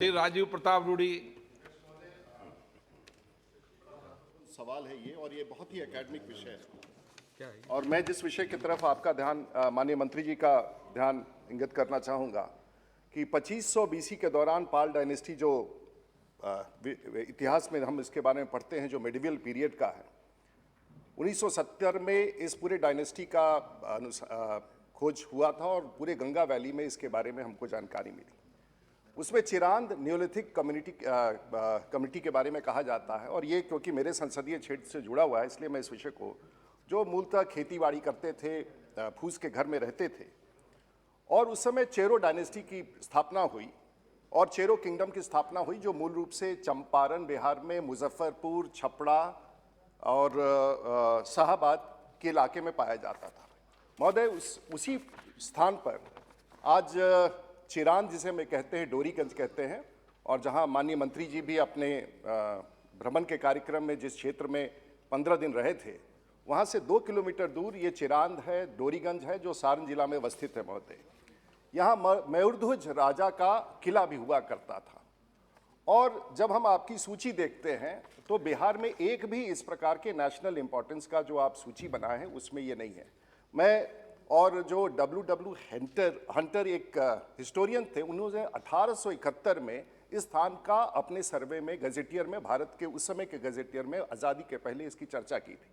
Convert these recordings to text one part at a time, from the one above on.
श्री राजीव प्रताप रूडी। सवाल है ये, और ये बहुत ही एकेडमिक विषय है। और मैं जिस विषय की तरफ आपका ध्यान, माननीय मंत्री जी का ध्यान इंगित करना चाहूँगा कि 2500 बीसी के दौरान पाल डायनेस्टी जो इतिहास में हम इसके बारे में पढ़ते हैं, जो मेडिवल पीरियड का है, 1970 में इस पूरे डायनेस्टी का खोज हुआ था और पूरे गंगा वैली में इसके बारे में हमको जानकारी मिली। उसमें चिरांद न्यूलिथिक कम्युनिटी के बारे में कहा जाता है, और ये क्योंकि मेरे संसदीय क्षेत्र से जुड़ा हुआ है इसलिए मैं इस विषय को, जो मूलतः खेती-बाड़ी करते थे, फूस के घर में रहते थे, और उस समय चेरो डायनेस्टी की स्थापना हुई और चेरो किंगडम की स्थापना हुई, जो मूल रूप से चंपारण बिहार में मुजफ्फरपुर, छपरा और शाहाबाद के इलाके में पाया जाता था। महोदय, उसी स्थान पर आज चिरांद, जिसे मैं कहते हैं डोरीगंज कहते हैं, और जहां माननीय मंत्री जी भी अपने भ्रमण के कार्यक्रम में जिस क्षेत्र में 15 दिन रहे थे, वहां से 2 किलोमीटर दूर ये चिरांद है, डोरीगंज है, जो सारण जिला में अवस्थित है। महोदय, यहाँ मयूरध्वज राजा का किला भी हुआ करता था। और जब हम आपकी सूची देखते हैं तो बिहार में एक भी इस प्रकार के नेशनल इंपॉर्टेंस का जो आप सूची बनाए हैं उसमें ये नहीं है। और जो W. हंटर एक हिस्टोरियन थे, उन्होंने 1871 में इस स्थान का अपने सर्वे में, गजेटियर में, भारत के उस समय के गजेटियर में, आज़ादी के पहले इसकी चर्चा की थी।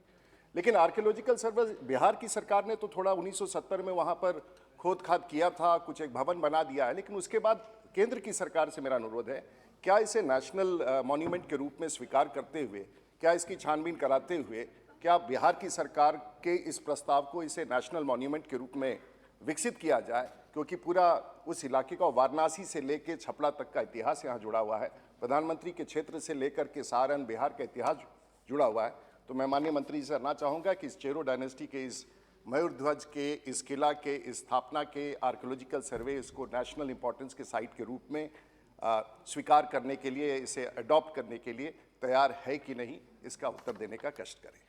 लेकिन आर्कियोलॉजिकल सर्वे बिहार की सरकार ने तो थोड़ा 1970 में वहाँ पर खोद खाद किया था, कुछ एक भवन बना दिया है, लेकिन उसके बाद केंद्र की सरकार से मेरा अनुरोध है, क्या इसे नेशनल मॉन्यूमेंट के रूप में स्वीकार करते हुए, क्या इसकी छानबीन कराते हुए, क्या बिहार की सरकार के इस प्रस्ताव को इसे नेशनल मॉन्यूमेंट के रूप में विकसित किया जाए, क्योंकि पूरा उस इलाके का, वाराणसी से लेकर छपरा तक का इतिहास यहाँ जुड़ा हुआ है, प्रधानमंत्री के क्षेत्र से लेकर के सारण बिहार का इतिहास जुड़ा हुआ है। तो मैं माननीय मंत्री जी से कहना चाहूँगा कि इस चेरो डायनेस्टी के, इस मयूरध्वज के, इस किला के, इस स्थापना के आर्कियोलॉजिकल सर्वे इसको नेशनल इंपॉर्टेंस के साइट के रूप में स्वीकार करने के लिए, इसे अडॉप्ट करने के लिए तैयार है कि नहीं, इसका उत्तर देने का कष्ट करें।